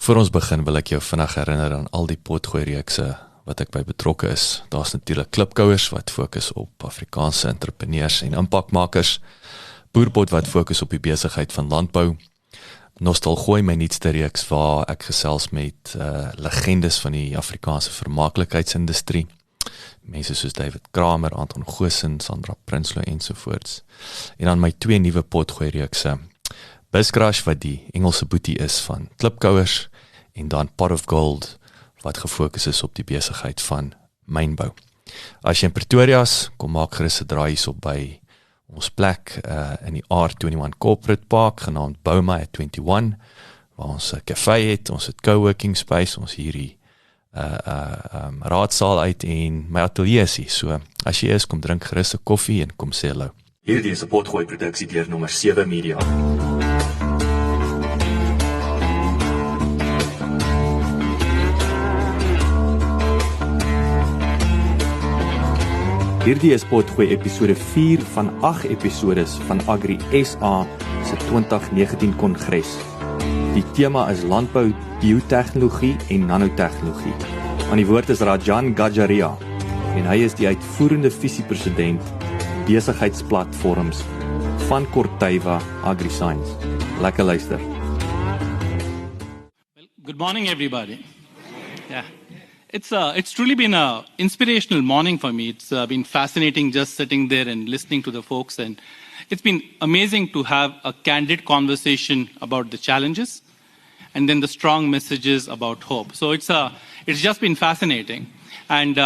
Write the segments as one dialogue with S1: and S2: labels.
S1: Voor ons begin wil ek jou vinnig herinner aan al die potgooi-reekse wat ek by betrokke is. Daar's natuurlik klipkouers wat fokus op Afrikaanse entrepreneurs en impakmakers, boerpot wat fokus op die besigheid van landbou, Nostalgooi, my nuutste reeks waar ek gesels met legendes van die Afrikaanse vermaaklikheidsindustrie, mense soos David Kramer, Anton Goosen, Sandra Prinsloo ensovoorts. En dan my 2 nuwe potgooi-reekse, Biscrush wat die Engelse boetie is van klipkouers, en dan Pot of Gold wat gefokus is op die besigheid van mynbou. As jy in Pretoria is, kom maak gerus 'n draai hierop by ons plek in die R21 Corporate Park, genaamd Bouma at 21, waar ons 'n café het, ons het coworking space, ons hierdie raadsaal uit en my atelier is hier. So, as jy is, kom drink gerus 'n koffie en kom sê hallo.
S2: Hierdie is 'n potgooi produksie deur nommer 7 Media.
S3: Hierdie is potgooi episode 4 van 8 episodes van Agri SA se 2019 Kongres. Die tema is landbou, biotehnologie en nanotehnologie. Aan die woord is Rajan Gajaria en hy is die uitvoerende vise-president Besigheidsplatforms van Corteva Agriscience. Lekker luister.
S4: Well, good morning everybody. Yeah. It's truly been an inspirational morning for me. It's been fascinating just sitting there and listening to the folks, and it's been amazing to have a candid conversation about the challenges and then the strong messages about hope. So it's just been fascinating. And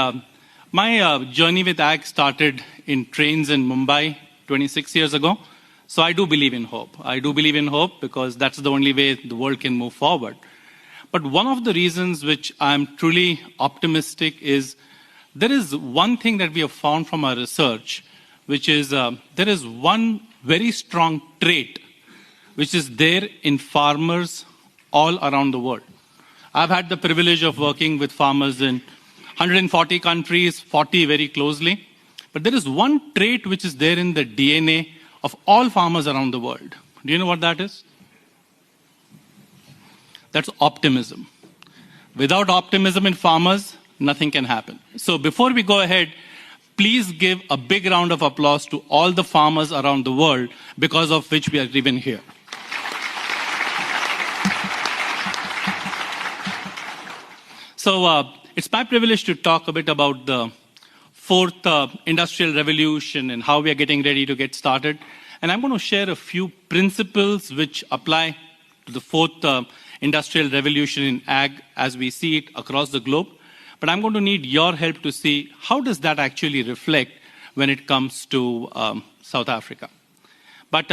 S4: my journey with Ag started in trains in Mumbai 26 years ago. So I do believe in hope. I do believe in hope because that's the only way the world can move forward. But one of the reasons which I'm truly optimistic is there is one thing that we have found from our research, which is there is one very strong trait which is there in farmers all around the world. I've had the privilege of working with farmers in 140 countries, 40 very closely. But there is one trait which is there in the DNA of all farmers around the world. Do you know what that is? That's optimism. Without optimism in farmers, nothing can happen. So before we go ahead, please give a big round of applause to all the farmers around the world because of which we are even here. So it's my privilege to talk a bit about the fourth industrial revolution and how we are getting ready to get started. And I'm going to share a few principles which apply to the fourth industrial revolution in ag as we see it across the globe. But I'm going to need your help to see how does that actually reflect when it comes to South Africa. But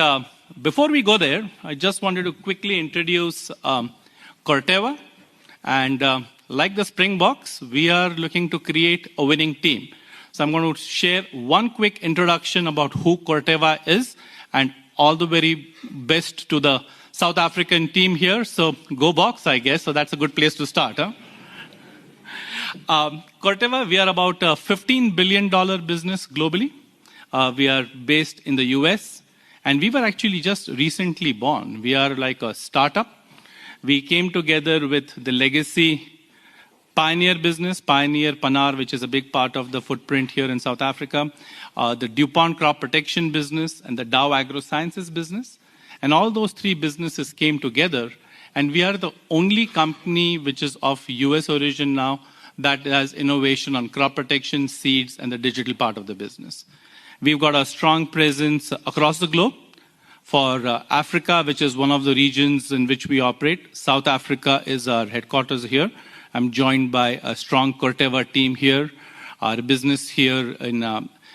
S4: before we go there, I just wanted to quickly introduce Corteva. And like the Springboks, we are looking to create a winning team. So I'm going to share one quick introduction about who Corteva is and all the very best to the South African team here. So go Boks, I guess. So that's a good place to start. Huh? Corteva, we are about a $15 billion business globally. We are based in the US. And we were actually just recently born. We are like a startup. We came together with the legacy Pioneer business, Pioneer Panar, which is a big part of the footprint here in South Africa, the DuPont crop protection business, and the Dow AgroSciences business. And all those three businesses came together, and we are the only company which is of US origin now that has innovation on crop protection, seeds, and the digital part of the business. We've got a strong presence across the globe. For Africa, which is one of the regions in which we operate, South Africa is our headquarters here. I'm joined by a strong Corteva team here. Our business here in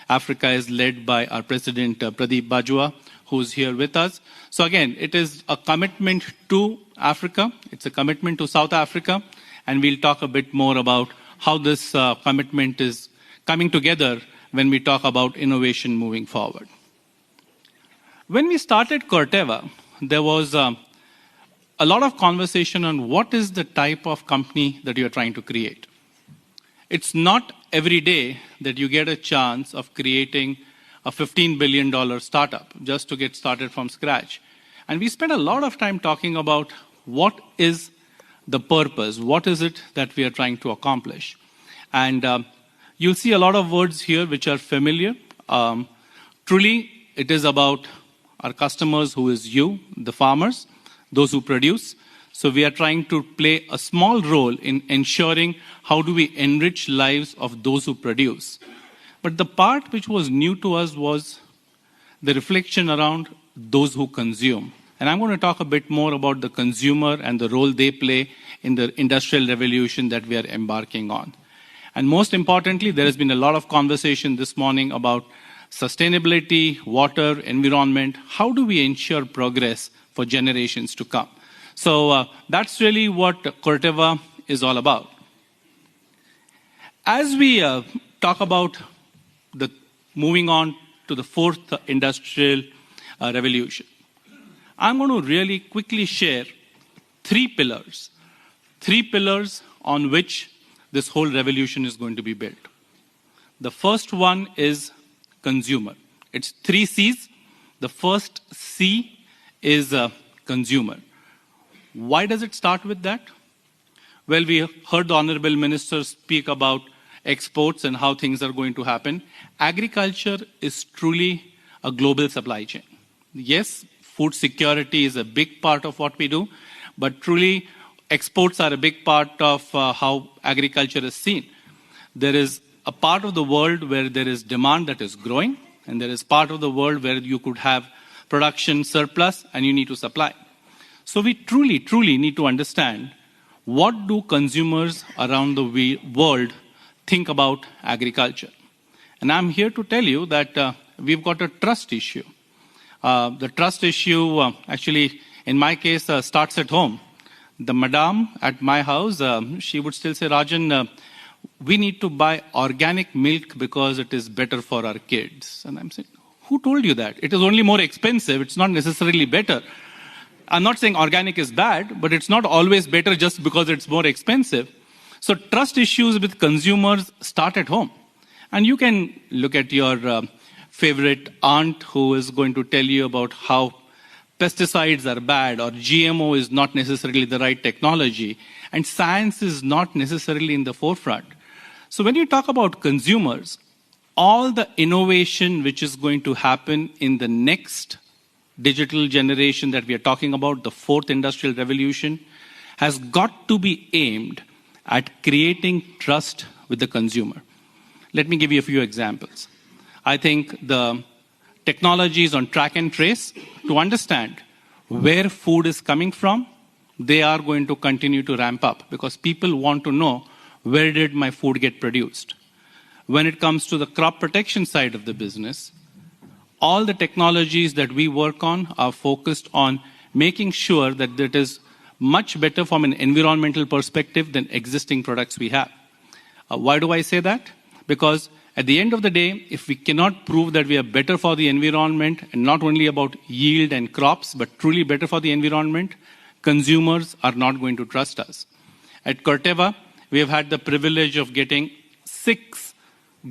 S4: Africa is led by our president, Pradeep Bajwa, who's here with us. So again, it is a commitment to Africa. It's a commitment to South Africa. And we'll talk a bit more about how this commitment is coming together when we talk about innovation moving forward. When we started Corteva, there was a lot of conversation on what is the type of company that you're trying to create. It's not every day that you get a chance of creating a $15 billion startup just to get started from scratch. And we spent a lot of time talking about what is the purpose. What is it that we are trying to accomplish? And you'll see a lot of words here which are familiar. Truly, it is about our customers, who is you, the farmers, those who produce. So we are trying to play a small role in ensuring how do we enrich lives of those who produce. But the part which was new to us was the reflection around those who consume. And I'm going to talk a bit more about the consumer and the role they play in the industrial revolution that we are embarking on. And most importantly, there has been a lot of conversation this morning about sustainability, water, environment. How do we ensure progress for generations to come? So that's really what Corteva is all about. As we talk about the on to the fourth industrial revolution, I'm going to really quickly share three pillars on which this whole revolution is going to be built. The first one is consumer. It's 3 C's. The first C is consumer. Why does it start with that? Well, we heard the Honorable Minister speak about exports and how things are going to happen. Agriculture is truly a global supply chain. Yes, food security is a big part of what we do, but truly exports are a big part of how agriculture is seen. There is a part of the world where there is demand that is growing, and there is part of the world where you could have production surplus and you need to supply. So we truly need to understand, what do consumers around the world think about agriculture? And I'm here to tell you that we've got a trust issue. The trust issue, actually, in my case, starts at home. The madam at my house, she would still say, Rajan, we need to buy organic milk because it is better for our kids. And I'm saying, who told you that? It is only more expensive. It's not necessarily better. I'm not saying organic is bad, but it's not always better just because it's more expensive. So trust issues with consumers start at home. And you can look at your favorite aunt who is going to tell you about how pesticides are bad or GMO is not necessarily the right technology and science is not necessarily in the forefront. So when you talk about consumers, all the innovation which is going to happen in the next digital generation that we are talking about, the fourth industrial revolution, has got to be aimed at creating trust with the consumer. Let me give you a few examples. I think the technologies on track and trace, to understand where food is coming from, they are going to continue to ramp up because people want to know, where did my food get produced? When it comes to the crop protection side of the business, all the technologies that we work on are focused on making sure that it is much better from an environmental perspective than existing products we have. Why do I say that? Because at the end of the day, if we cannot prove that we are better for the environment, and not only about yield and crops, but truly better for the environment, consumers are not going to trust us. At Corteva, we have had the privilege of getting 6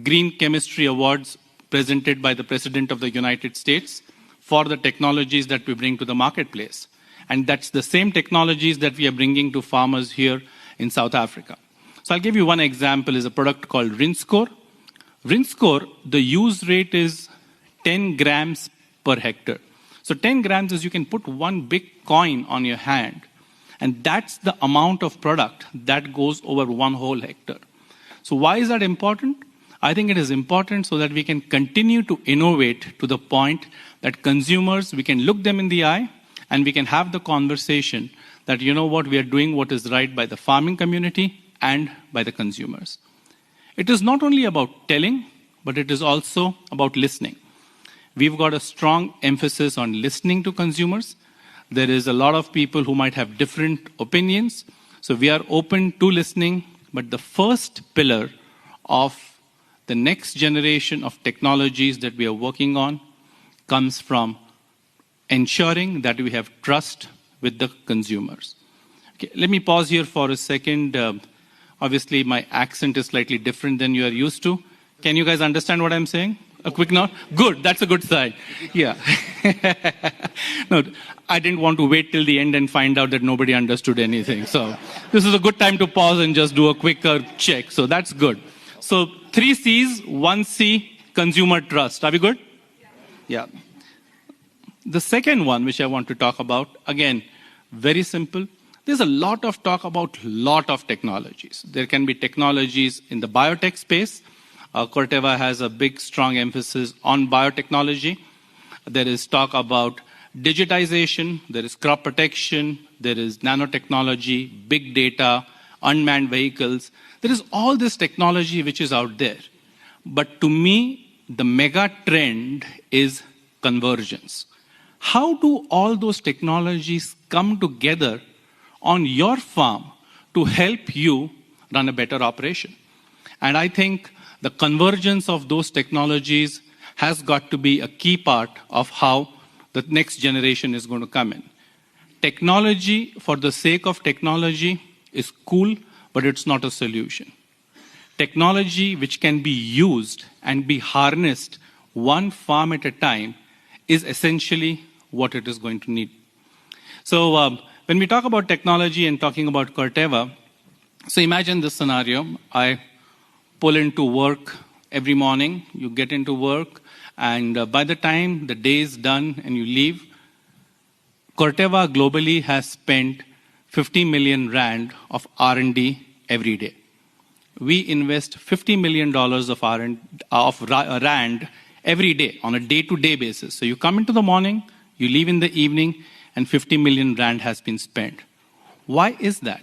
S4: green chemistry awards presented by the President of the United States for the technologies that we bring to the marketplace. And that's the same technologies that we are bringing to farmers here in South Africa. So I'll give you one example, is a product called Rinskor. Rinskor, the use rate is 10 grams per hectare. So 10 grams is you can put one big coin on your hand, and that's the amount of product that goes over one whole hectare. So why is that important? I think it is important so that we can continue to innovate to the point that consumers, we can look them in the eye and we can have the conversation that, you know what, we are doing what is right by the farming community and by the consumers. It is not only about telling, but it is also about listening. We've got a strong emphasis on listening to consumers. There is a lot of people who might have different opinions. So we are open to listening. But the first pillar of the next generation of technologies that we are working on comes from ensuring that we have trust with the consumers. Okay, let me pause here for a second. Obviously, my accent is slightly different than you are used to. Can you guys understand what I'm saying? A quick nod? Good, that's a good sign. Yeah. No, I didn't want to wait till the end and find out that nobody understood anything. So this is a good time to pause and just do a quicker check. So that's good. So 3 C's, 1 C, consumer trust. Are we good? Yeah. The second one, which I want to talk about, again, very simple. There's a lot of talk about lot of technologies. There can be technologies in the biotech space. Corteva has a big, strong emphasis on biotechnology. There is talk about digitization, there is crop protection, there is nanotechnology, big data, unmanned vehicles. There is all this technology which is out there. But to me, the mega trend is convergence. How do all those technologies come together on your farm to help you run a better operation? And I think the convergence of those technologies has got to be a key part of how the next generation is going to come in. Technology, for the sake of technology, is cool, but it's not a solution. Technology which can be used and be harnessed one farm at a time is essentially what it is going to need. So when we talk about technology and talking about Corteva, so imagine this scenario. I pull into work every morning, you get into work, and by the time the day is done and you leave, Corteva globally has spent 50 million rand of R&D every day. We invest $50 million of rand every day on a day-to-day basis. So you come into the morning, you leave in the evening, and 50 million rand has been spent. Why is that?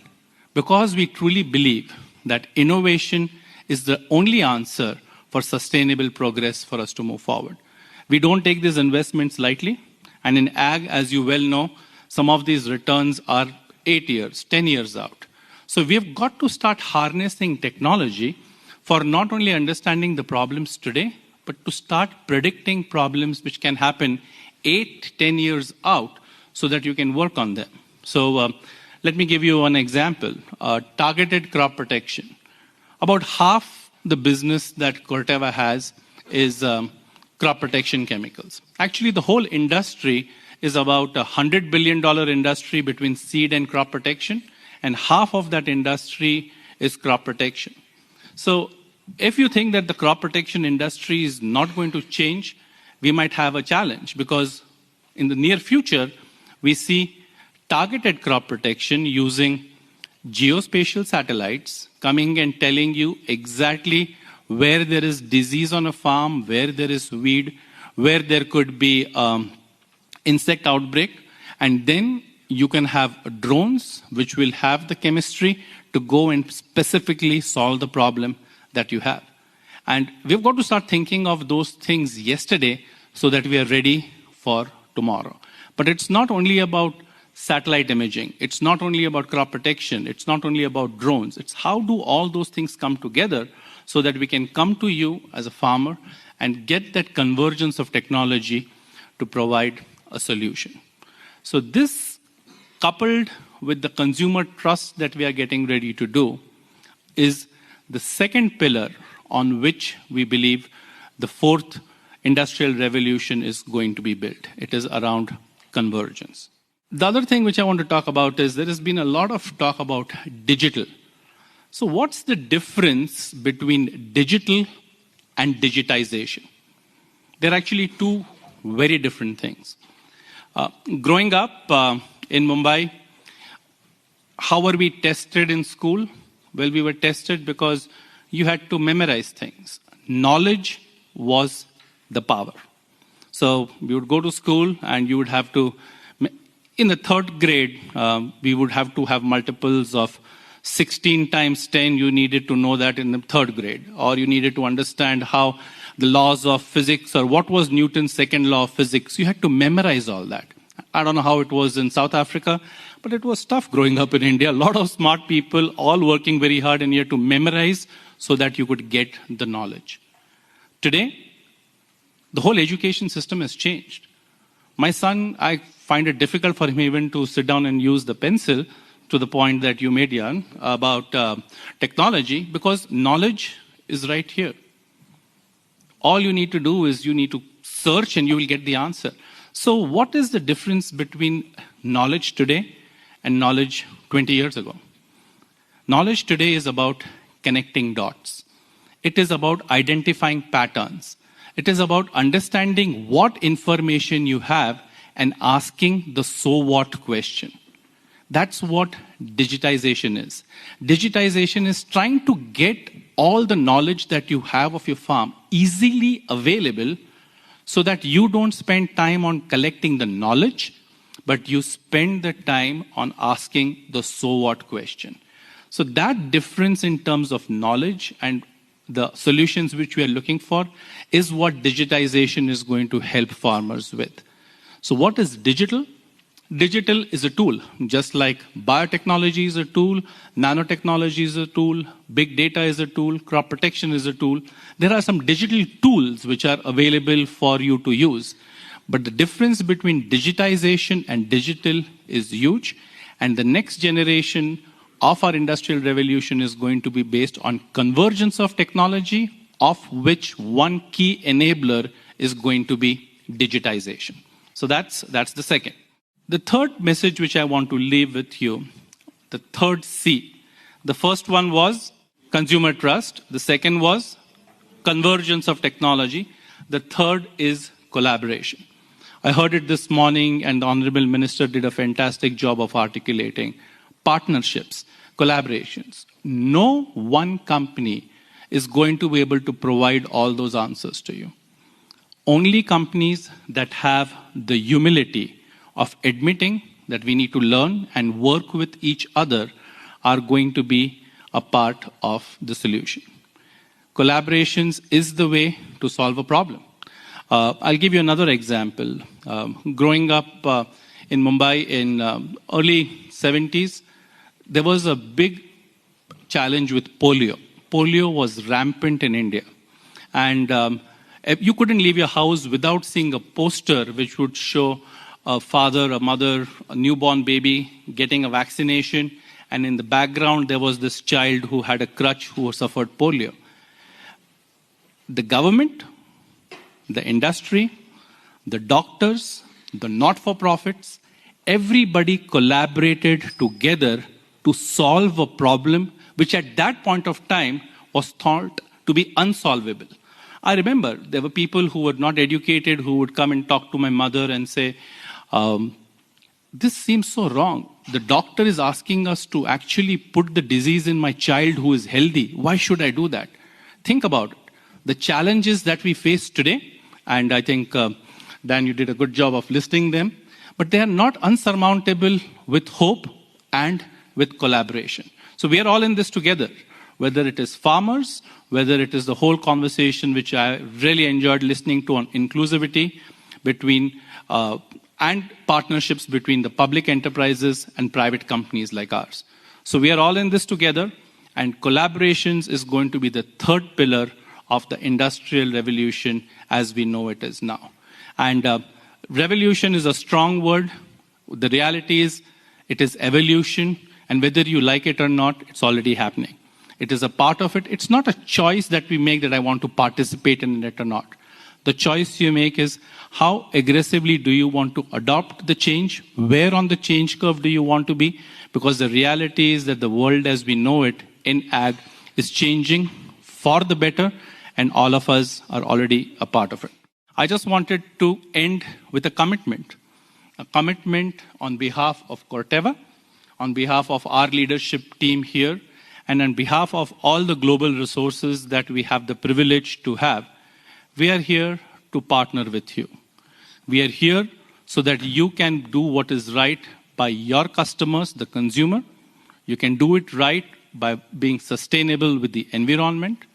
S4: Because we truly believe that innovation is the only answer for sustainable progress for us to move forward. We don't take these investments lightly. And in ag, as you well know, some of these returns are 8 years, 10 years out. So we've got to start harnessing technology for not only understanding the problems today, but to start predicting problems which can happen 8, 10 years out so that you can work on them. So let me give you one example. Targeted crop protection. About half the business that Corteva has is crop protection chemicals. Actually, the whole industry is about $100 billion industry between seed and crop protection, and half of that industry is crop protection. So if you think that the crop protection industry is not going to change, we might have a challenge, because in the near future, we see targeted crop protection using geospatial satellites coming and telling you exactly where there is disease on a farm, where there is weed, where there could be insect outbreak, and then you can have drones which will have the chemistry to go and specifically solve the problem that you have. And we've got to start thinking of those things yesterday so that we are ready for tomorrow. But it's not only about satellite imaging. It's not only about crop protection. It's not only about drones. It's how do all those things come together so that we can come to you as a farmer and get that convergence of technology to provide a solution. So this, coupled with the consumer trust that we are getting ready to do, is the second pillar on which we believe the fourth industrial revolution is going to be built. It is around convergence. The other thing which I want to talk about is there has been a lot of talk about digital. So what's the difference between digital and digitization? They're actually two very different things. Growing up in Mumbai, how were we tested in school? Well, we were tested because you had to memorize things. Knowledge was the power. So you would go to school and you would have to, in the third grade, we would have to have multiples of 16 times 10. You needed to know that in the third grade. Or you needed to understand how the laws of physics, or what was Newton's second law of physics. You had to memorize all that. I don't know how it was in South Africa, but it was tough growing up in India. A lot of smart people, all working very hard, and you had to memorize so that you could get the knowledge. Today, the whole education system has changed. My son, I find it difficult for him even to sit down and use the pencil, to the point that you made, Jan, about technology, because knowledge is right here. all you need to do is you need to search and you will get the answer. So what is the difference between knowledge today and knowledge 20 years ago? Knowledge today is about connecting dots. It is about identifying patterns. It is about understanding what information you have and asking the so what question. That's what digitization is. Digitization is trying to get all the knowledge that you have of your farm easily available so that you don't spend time on collecting the knowledge, but you spend the time on asking the so what question. So that difference in terms of knowledge and the solutions which we are looking for is what digitization is going to help farmers with. So what is digital? Digital is a tool, just like biotechnology is a tool, nanotechnology is a tool, big data is a tool, crop protection is a tool. There are some digital tools which are available for you to use. But the difference between digitization and digital is huge. And the next generation of our industrial revolution is going to be based on convergence of technology, of which one key enabler is going to be digitization. So that's the second. The third message which I want to leave with you, the third C. The first one was consumer trust. The second was convergence of technology. The third is collaboration. I heard it this morning, and the Honorable Minister did a fantastic job of articulating partnerships, collaborations. No one company is going to be able to provide all those answers to you. Only companies that have the humility of admitting that we need to learn and work with each other are going to be a part of the solution. Collaborations is the way to solve a problem. I'll give you another example. Growing up in Mumbai in early 70s, there was a big challenge with polio. Polio was rampant in India. And you couldn't leave your house without seeing a poster which would show a father, a mother, a newborn baby getting a vaccination. And in the background, there was this child who had a crutch who suffered polio. The government, the industry, the doctors, the not-for-profits, everybody collaborated together to solve a problem which at that point of time was thought to be unsolvable. I remember there were people who were not educated who would come and talk to my mother and say, this seems so wrong. The doctor is asking us to actually put the disease in my child who is healthy. Why should I do that? Think about it. The challenges that we face today, and I think, Dan, you did a good job of listing them, but they are not unsurmountable with hope and with collaboration. So we are all in this together, whether it is farmers, whether it is the whole conversation which I really enjoyed listening to on inclusivity between and partnerships between the public enterprises and private companies like ours. So we are all in this together, and collaborations is going to be the third pillar of the industrial revolution as we know it is now. And revolution is a strong word. The reality is it is evolution, and whether you like it or not, it's already happening. It is a part of it. It's not a choice that we make that I want to participate in it or not. The choice you make is how aggressively do you want to adopt the change? Where on the change curve do you want to be? Because the reality is that the world as we know it in ag is changing for the better, and all of us are already a part of it. I just wanted to end with a commitment on behalf of Corteva, on behalf of our leadership team here, and on behalf of all the global resources that we have the privilege to have. We are here to partner with you. We are here so that you can do what is right by your customers, the consumer. You can do it right by being sustainable with the environment.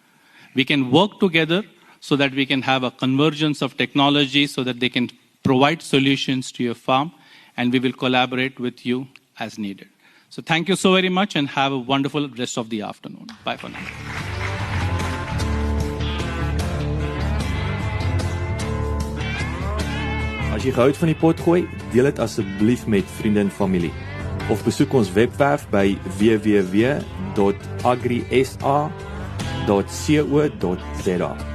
S4: We can work together so that we can have a convergence of technology so that they can provide solutions to your farm, and we will collaborate with you as needed. So thank you so very much and have a wonderful rest of the afternoon. Bye for now.
S3: As jy gehou het van die potgooi, deel dit asseblief met vriende en familie. Of besoek ons webwerf by www.agrisa.co.za.